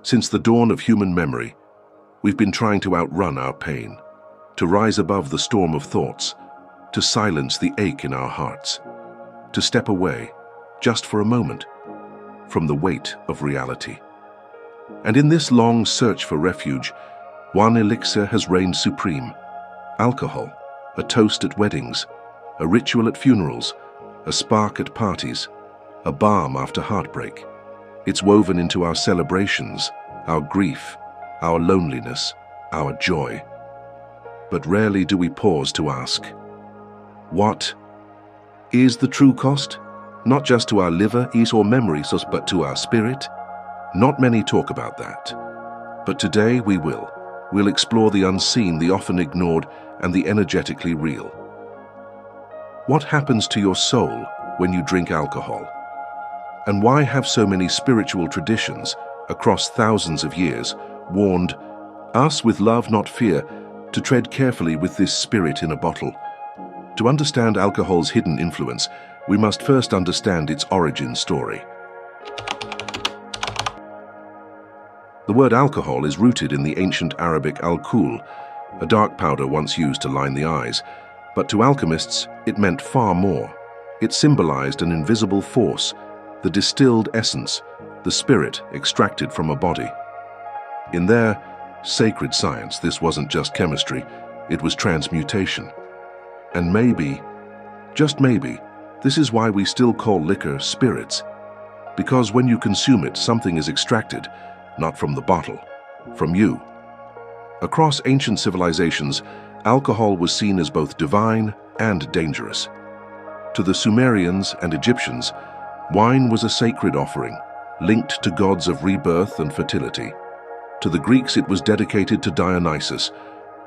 Since the dawn of human memory, we've been trying to outrun our pain, to rise above the storm of thoughts, to silence the ache in our hearts, to step away, just for a moment, from the weight of reality. And in this long search for refuge, one elixir has reigned supreme: alcohol, a toast at weddings, a ritual at funerals, a spark at parties, a balm after heartbreak. It's woven into our celebrations, our grief, our loneliness, our joy. But rarely do we pause to ask, what is the true cost? Not just to our liver, ease, or memories, but to our spirit? Not many talk about that. But today we will. We'll explore the unseen, the often ignored, and the energetically real. What happens to your soul when you drink alcohol? And why have so many spiritual traditions, across thousands of years, warned us with love, not fear, to tread carefully with this spirit in a bottle? To understand alcohol's hidden influence, we must first understand its origin story. The word alcohol is rooted in the ancient Arabic Al-Kuhul, a dark powder once used to line the eyes. But to alchemists, it meant far more. It symbolized an invisible force, the distilled essence, the spirit extracted from a body. In their sacred science, this wasn't just chemistry, it was transmutation. And maybe, just maybe, this is why we still call liquor spirits. Because when you consume it, something is extracted, not from the bottle, from you. Across ancient civilizations, alcohol was seen as both divine and dangerous. To the Sumerians and Egyptians, wine was a sacred offering, linked to gods of rebirth and fertility. To the Greeks, it was dedicated to Dionysus,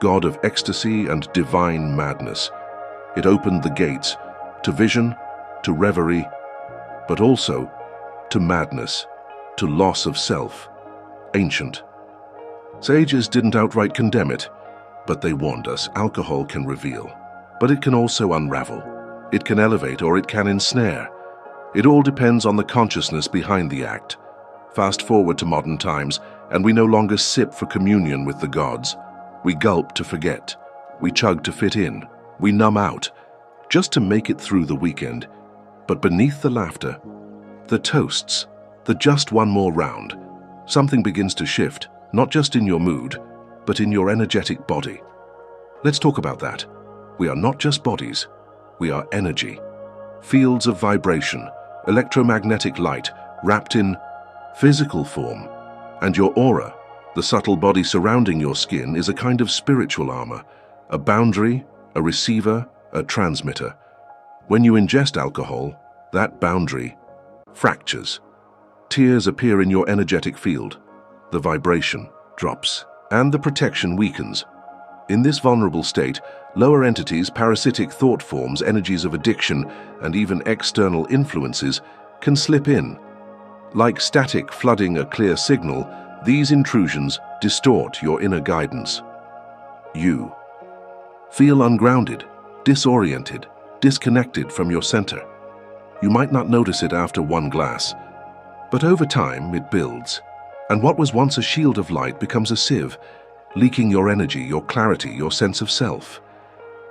god of ecstasy and divine madness. It opened the gates to vision, to reverie, but also to madness, to loss of self. Ancient sages didn't outright condemn it, but they warned us alcohol can reveal, but it can also unravel. It can elevate or it can ensnare. It all depends on the consciousness behind the act. Fast forward to modern times, and we no longer sip for communion with the gods. We gulp to forget. We chug to fit in. We numb out, just to make it through the weekend. But beneath the laughter, the toasts, the just one more round, something begins to shift, not just in your mood, but in your energetic body. Let's talk about that. We are not just bodies, we are energy. Fields of vibration, electromagnetic light, wrapped in physical form. And your aura, the subtle body surrounding your skin, is a kind of spiritual armor, a boundary, a receiver, a transmitter. When you ingest alcohol, that boundary fractures. Tears appear in your energetic field. The vibration drops, and the protection weakens. In this vulnerable state, lower entities, parasitic thought forms, energies of addiction, and even external influences can slip in. Like static flooding a clear signal, these intrusions distort your inner guidance. You feel ungrounded, disoriented, disconnected from your center. You might not notice it after one glass, but over time it builds, and what was once a shield of light becomes a sieve, leaking your energy, your clarity, your sense of self.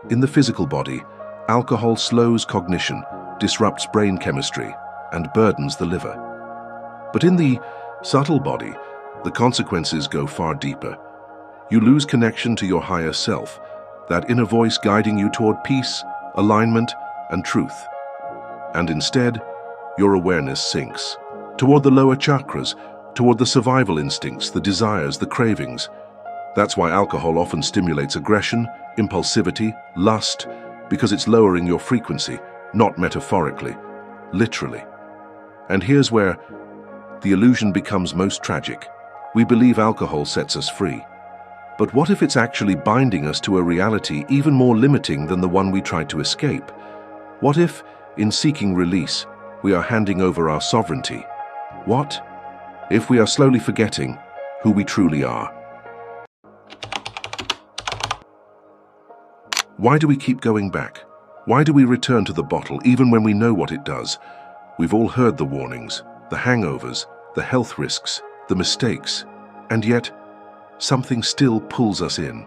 In the physical body, alcohol slows cognition, disrupts brain chemistry, and burdens the liver. But in the subtle body, the consequences go far deeper. You lose connection to your higher self, that inner voice guiding you toward peace, alignment, and truth. And instead, your awareness sinks toward the lower chakras, toward the survival instincts, the desires, the cravings. That's why alcohol often stimulates aggression, impulsivity, lust, because it's lowering your frequency, not metaphorically, literally. And here's where the illusion becomes most tragic. We believe alcohol sets us free. But what if it's actually binding us to a reality even more limiting than the one we tried to escape? What if, in seeking release, we are handing over our sovereignty? What if we are slowly forgetting who we truly are? Why do we keep going back? Why do we return to the bottle even when we know what it does? We've all heard the warnings, the hangovers, the health risks, the mistakes. And yet, something still pulls us in.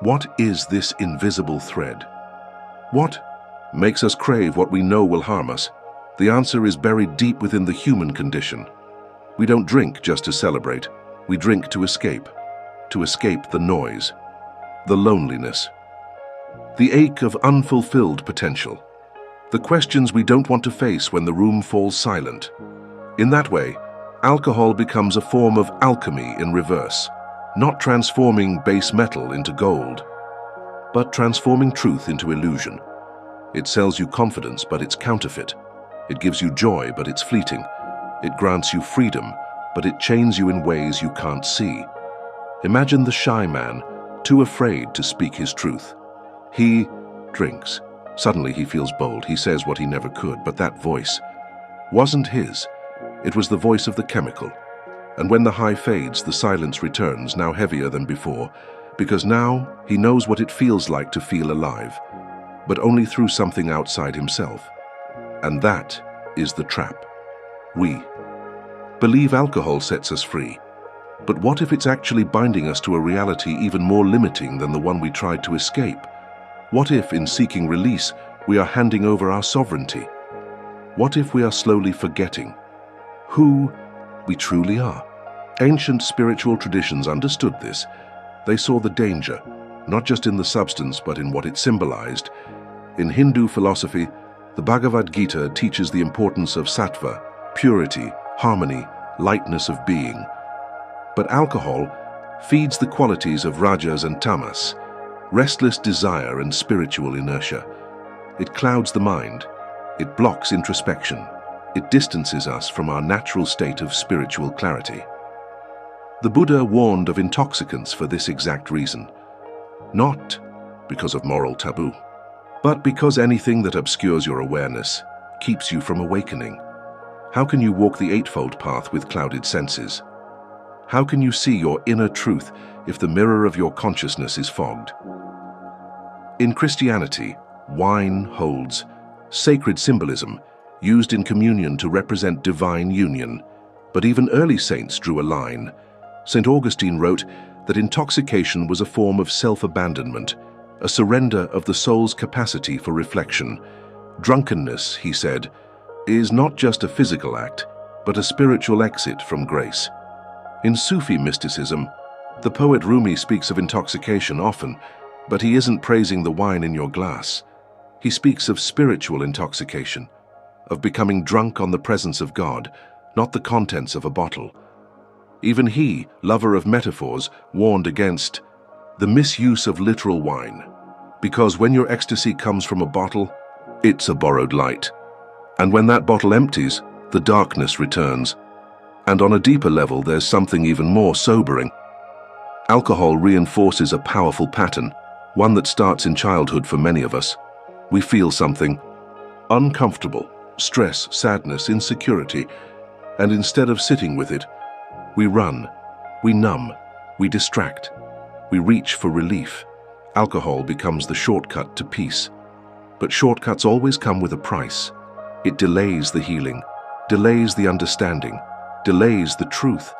What is this invisible thread? What makes us crave what we know will harm us? The answer is buried deep within the human condition. We don't drink just to celebrate. We drink to escape the noise, the loneliness, the ache of unfulfilled potential, the questions we don't want to face when the room falls silent. In that way, alcohol becomes a form of alchemy in reverse, not transforming base metal into gold, but transforming truth into illusion. It sells you confidence, but it's counterfeit. It gives you joy, but it's fleeting. It grants you freedom, but it chains you in ways you can't see. Imagine the shy man, too afraid to speak his truth. He drinks. Suddenly he feels bold. He says what he never could, but that voice wasn't his. It was the voice of the chemical. And when the high fades, the silence returns, now heavier than before, because now he knows what it feels like to feel alive, but only through something outside himself. And that is the trap. We believe alcohol sets us free. But what if it's actually binding us to a reality even more limiting than the one we tried to escape? What if, in seeking release, we are handing over our sovereignty? What if we are slowly forgetting who we truly are? Ancient spiritual traditions understood this. They saw the danger, not just in the substance, but in what it symbolized. In Hindu philosophy, the Bhagavad Gita teaches the importance of sattva, purity, harmony, lightness of being. But alcohol feeds the qualities of rajas and tamas, restless desire and spiritual inertia. It clouds the mind. It blocks introspection. It distances us from our natural state of spiritual clarity. The Buddha warned of intoxicants for this exact reason, not because of moral taboo, but because anything that obscures your awareness keeps you from awakening. How can you walk the eightfold path with clouded senses? How can you see your inner truth if the mirror of your consciousness is fogged? In Christianity, wine holds sacred symbolism used in communion to represent divine union. But even early saints drew a line. St. Augustine wrote that intoxication was a form of self-abandonment, a surrender of the soul's capacity for reflection. Drunkenness, he said, is not just a physical act, but a spiritual exit from grace. In Sufi mysticism, the poet Rumi speaks of intoxication often, but he isn't praising the wine in your glass. He speaks of spiritual intoxication, of becoming drunk on the presence of God, not the contents of a bottle. Even he, lover of metaphors, warned against the misuse of literal wine, because when your ecstasy comes from a bottle, it's a borrowed light. And when that bottle empties, the darkness returns. And on a deeper level, there's something even more sobering. Alcohol reinforces a powerful pattern, one that starts in childhood for many of us. We feel something uncomfortable, stress, sadness, insecurity, and instead of sitting with it, we run, we numb, we distract, we reach for relief. Alcohol becomes the shortcut to peace. But shortcuts always come with a price. It delays the healing, delays the understanding, delays the truth,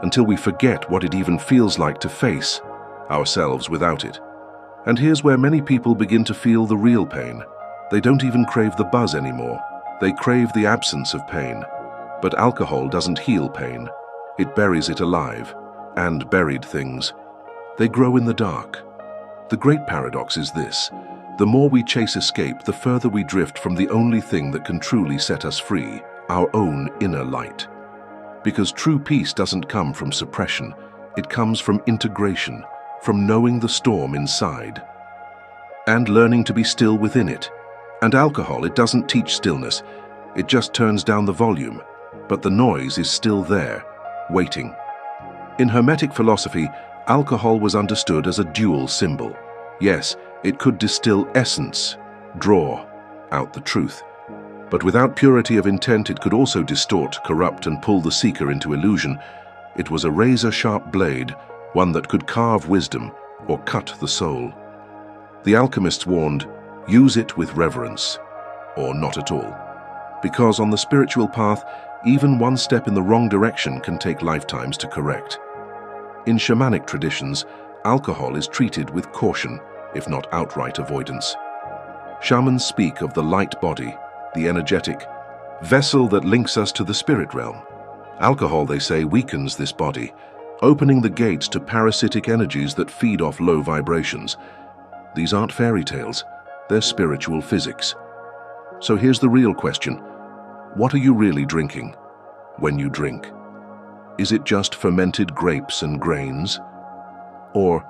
until we forget what it even feels like to face ourselves without it. And here's where many people begin to feel the real pain. They don't even crave the buzz anymore. They crave the absence of pain. But alcohol doesn't heal pain. It buries it alive, and buried things. They grow in the dark. The great paradox is this: the more we chase escape, the further we drift from the only thing that can truly set us free, our own inner light. Because true peace doesn't come from suppression, it comes from integration, from knowing the storm inside, and learning to be still within it. And alcohol, it doesn't teach stillness, it just turns down the volume, but the noise is still there, waiting. In Hermetic philosophy, alcohol was understood as a dual symbol. Yes, it could distill essence, draw out the truth. But without purity of intent, it could also distort, corrupt, and pull the seeker into illusion. It was a razor-sharp blade, one that could carve wisdom or cut the soul. The alchemists warned, use it with reverence, or not at all. Because on the spiritual path, even one step in the wrong direction can take lifetimes to correct. In shamanic traditions, alcohol is treated with caution, if not outright avoidance. Shamans speak of the light body, the energetic vessel that links us to the spirit realm. Alcohol, they say, weakens this body, opening the gates to parasitic energies that feed off low vibrations. These aren't fairy tales, they're spiritual physics. So here's the real question. What are you really drinking when you drink? Is it just fermented grapes and grains? Or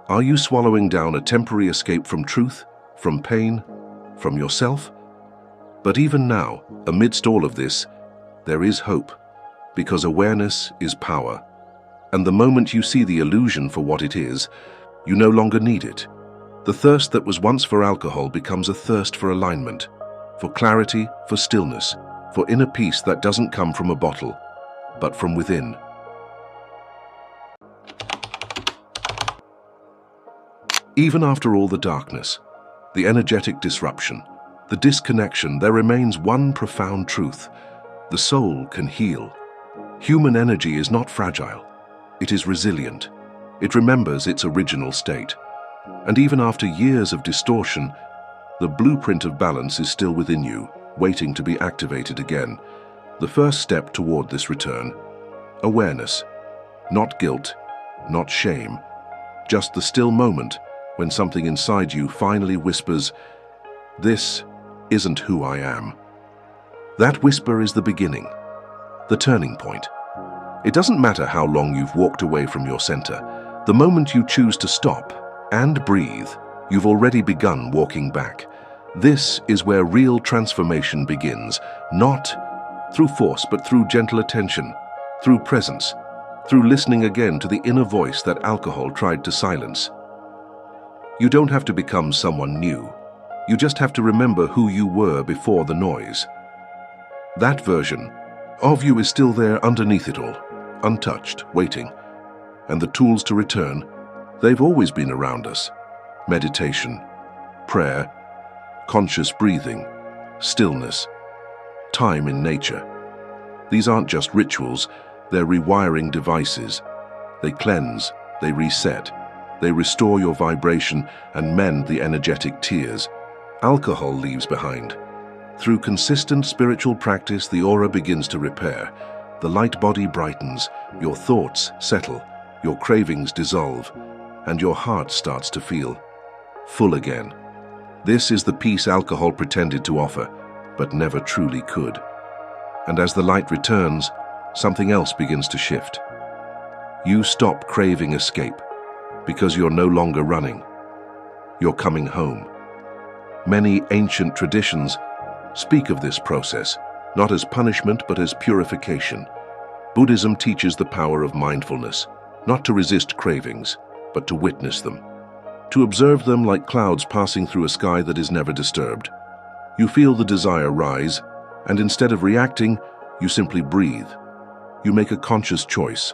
are you swallowing down a temporary escape from truth, from pain, from yourself? But even now, amidst all of this, there is hope, because awareness is power. And the moment you see the illusion for what it is, you no longer need it. The thirst that was once for alcohol becomes a thirst for alignment, for clarity, for stillness, for inner peace that doesn't come from a bottle, but from within. Even after all the darkness, the energetic disruption, the disconnection, there remains one profound truth. The soul can heal. Human energy is not fragile. It is resilient. It remembers its original state. And even after years of distortion, the blueprint of balance is still within you, waiting to be activated again. The first step toward this return: awareness. Not guilt, not shame, just the still moment when something inside you finally whispers, "This isn't who I am." That whisper is the beginning, the turning point. It doesn't matter how long you've walked away from your center. The moment you choose to stop and breathe, you've already begun walking back. This is where real transformation begins, not through force, but through gentle attention, through presence, through listening again to the inner voice that alcohol tried to silence. You don't have to become someone new. You just have to remember who you were before the noise. That version of you is still there underneath it all, untouched, waiting. And the tools to return, they've always been around us. Meditation, prayer, conscious breathing, stillness, time in nature. These aren't just rituals, they're rewiring devices. They cleanse, they reset, they restore your vibration and mend the energetic tears alcohol leaves behind. Through consistent spiritual practice, the aura begins to repair. The light body brightens, your thoughts settle, your cravings dissolve, and your heart starts to feel full again. This is the peace alcohol pretended to offer, but never truly could. And as the light returns, something else begins to shift. You stop craving escape, because you're no longer running. You're coming home. Many ancient traditions speak of this process, not as punishment but as purification. Buddhism teaches the power of mindfulness, not to resist cravings, but to witness them. To observe them like clouds passing through a sky that is never disturbed. You feel the desire rise, and instead of reacting, you simply breathe. You make a conscious choice,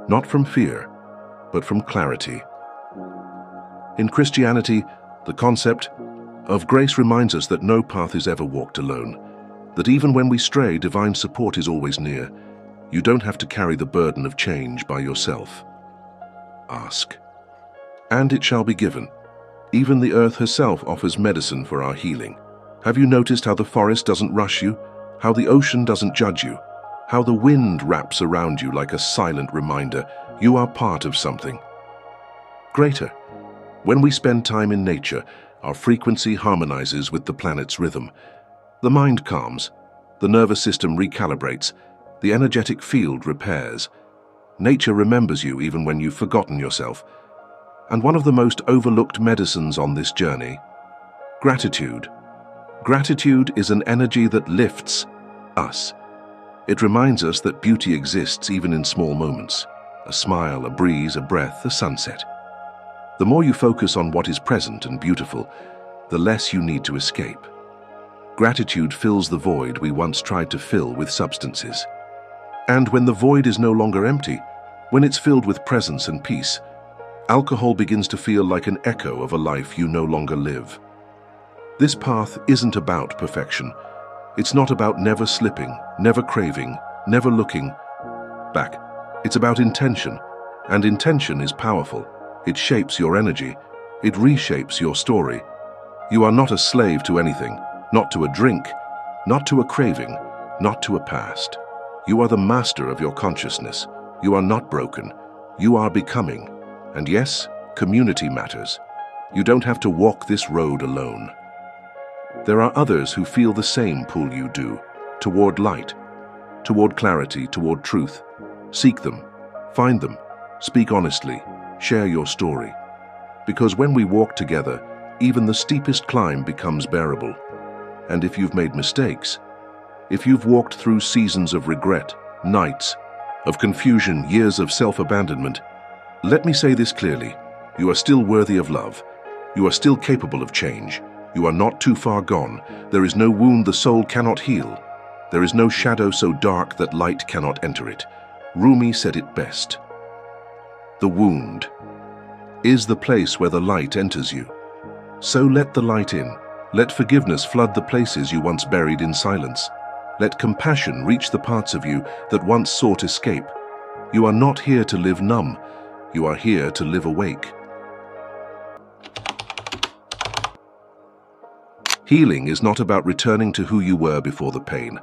not from fear, but from clarity. In Christianity, the concept of grace reminds us that no path is ever walked alone, that even when we stray, divine support is always near. You don't have to carry the burden of change by yourself. Ask, and it shall be given. Even the earth herself offers medicine for our healing. Have you noticed how the forest doesn't rush you, how the ocean doesn't judge you, how the wind wraps around you like a silent reminder you are part of something greater? When we spend time in nature, our frequency harmonizes with the planet's rhythm. The mind calms, the nervous system recalibrates, the energetic field repairs. Nature remembers you even when you've forgotten yourself. And one of the most overlooked medicines on this journey, gratitude. Gratitude is an energy that lifts us. It reminds us that beauty exists even in small moments. A smile, a breeze, a breath, a sunset. The more you focus on what is present and beautiful, the less you need to escape. Gratitude fills the void we once tried to fill with substances. And when the void is no longer empty, when it's filled with presence and peace, alcohol begins to feel like an echo of a life you no longer live. This path isn't about perfection. It's not about never slipping, never craving, never looking back. It's about intention, And intention is powerful. It shapes your energy. It reshapes your story. You are not a slave to anything, not to a drink, not to a craving, not to a past. You are the master of your consciousness. You are not broken. You are becoming. And yes, community matters. You don't have to walk this road alone. There are others who feel the same pull you do, toward light, toward clarity, toward truth. Seek them, find them, speak honestly, share your story. Because when we walk together, even the steepest climb becomes bearable. And if you've made mistakes, if you've walked through seasons of regret, nights of confusion, years of self-abandonment, let me say this clearly: you are still worthy of love. You are still capable of change. You are not too far gone. There is no wound the soul cannot heal. There is no shadow so dark that light cannot enter it. Rumi said it best. The wound is the place where the light enters you. So let the light in. Let forgiveness flood the places you once buried in silence. Let compassion reach the parts of you that once sought escape. You are not here to live numb. You are here to live awake. Healing is not about returning to who you were before the pain.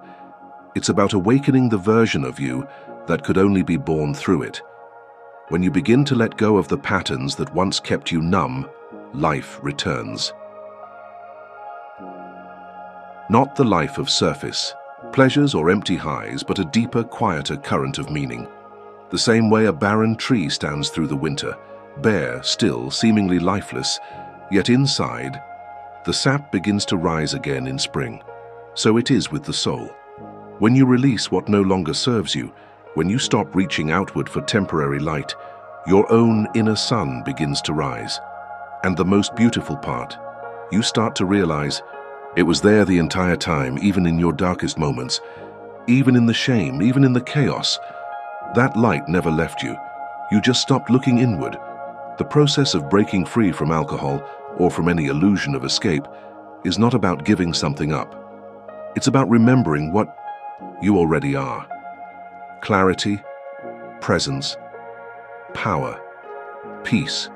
It's about awakening the version of you that could only be born through it. When you begin to let go of the patterns that once kept you numb, life returns. Not the life of surface, pleasures or empty highs, but a deeper, quieter current of meaning. The same way a barren tree stands through the winter, bare, still, seemingly lifeless, yet inside, the sap begins to rise again in spring. So it is with the soul. When you release what no longer serves you, when you stop reaching outward for temporary light, your own inner sun begins to rise. And the most beautiful part, you start to realize it was there the entire time, even in your darkest moments, even in the shame, even in the chaos. That light never left you. You just stopped looking inward. The process of breaking free from alcohol or from any illusion of escape is not about giving something up. It's about remembering what you already are. Clarity, presence, power, peace.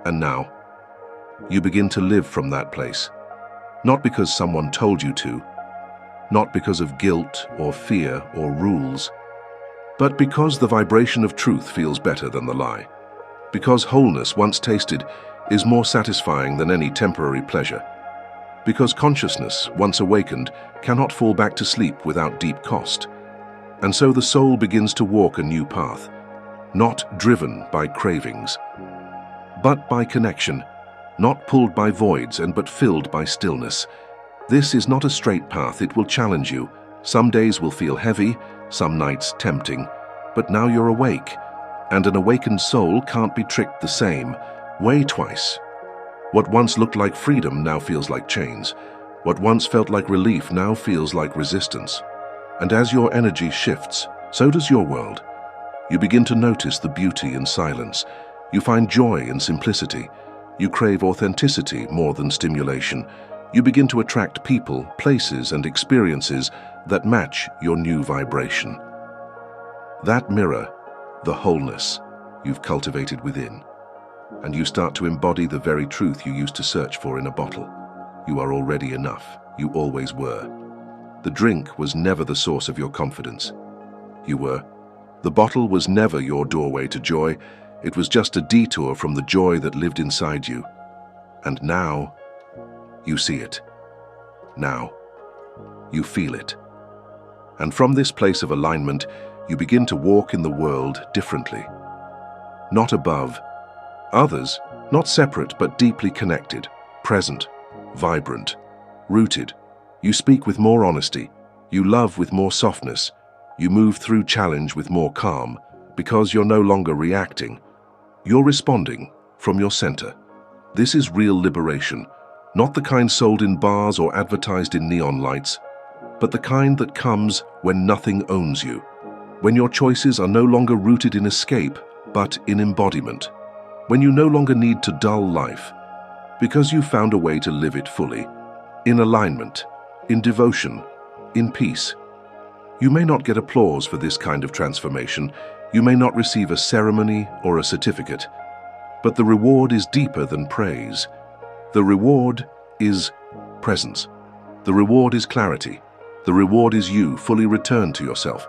And now, you begin to live from that place. Not because someone told you to, not because of guilt or fear or rules, but because the vibration of truth feels better than the lie. Because wholeness, once tasted, is more satisfying than any temporary pleasure. Because consciousness, once awakened, cannot fall back to sleep without deep cost. And so the soul begins to walk a new path, not driven by cravings, but by connection, not pulled by voids but filled by stillness. This is not a straight path. It will challenge you. Some days will feel heavy, some nights tempting, but now you're awake, and an awakened soul can't be tricked the same way twice. What once looked like freedom now feels like chains. What once felt like relief now feels like resistance. And as your energy shifts, so does your world. You begin to notice the beauty in silence. You find joy in simplicity. You crave authenticity more than stimulation. You begin to attract people, places, and experiences that match your new vibration. That mirror the wholeness you've cultivated within. And you start to embody the very truth you used to search for in a bottle. You are already enough. You always were. The drink was never the source of your confidence. You were. The bottle was never your doorway to joy. It was just a detour from the joy that lived inside you. And now, you see it. Now, you feel it. And from this place of alignment, you begin to walk in the world differently. Not above others, not separate but deeply connected, present, vibrant, rooted. You speak with more honesty. You love with more softness. You move through challenge with more calm, because you're no longer reacting. You're responding from your center. This is real liberation, not the kind sold in bars or advertised in neon lights, but the kind that comes when nothing owns you, when your choices are no longer rooted in escape, but in embodiment, when you no longer need to dull life, because you've found a way to live it fully, in alignment, in devotion, in peace. You may not get applause for this kind of transformation. You may not receive a ceremony or a certificate, but the reward is deeper than praise. The reward is presence. The reward is clarity. The reward is you fully returned to yourself.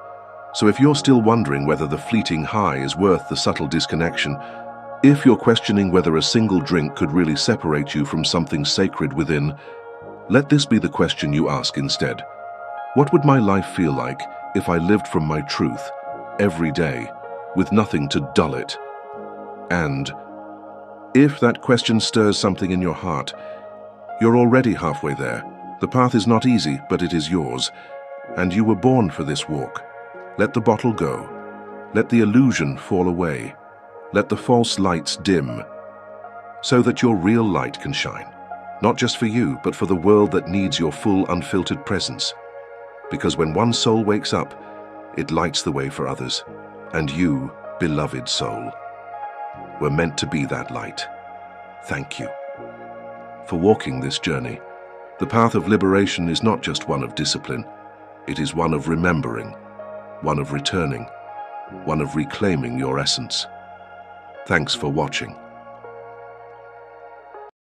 So if you're still wondering whether the fleeting high is worth the subtle disconnection, if you're questioning whether a single drink could really separate you from something sacred within, let this be the question you ask instead. What would my life feel like if I lived from my truth every day with nothing to dull it? And if that question stirs something in your heart, you're already halfway there. The path is not easy, but it is yours, and you were born for this walk. Let the bottle go. Let the illusion fall away. Let the false lights dim, so that your real light can shine, not just for you, but for the world that needs your full, unfiltered presence. Because when one soul wakes up, it lights the way for others, and you, beloved soul, were meant to be that light. Thank you for walking this journey. The path of liberation is not just one of discipline, it is one of remembering, one of returning, one of reclaiming your essence. Thanks for watching.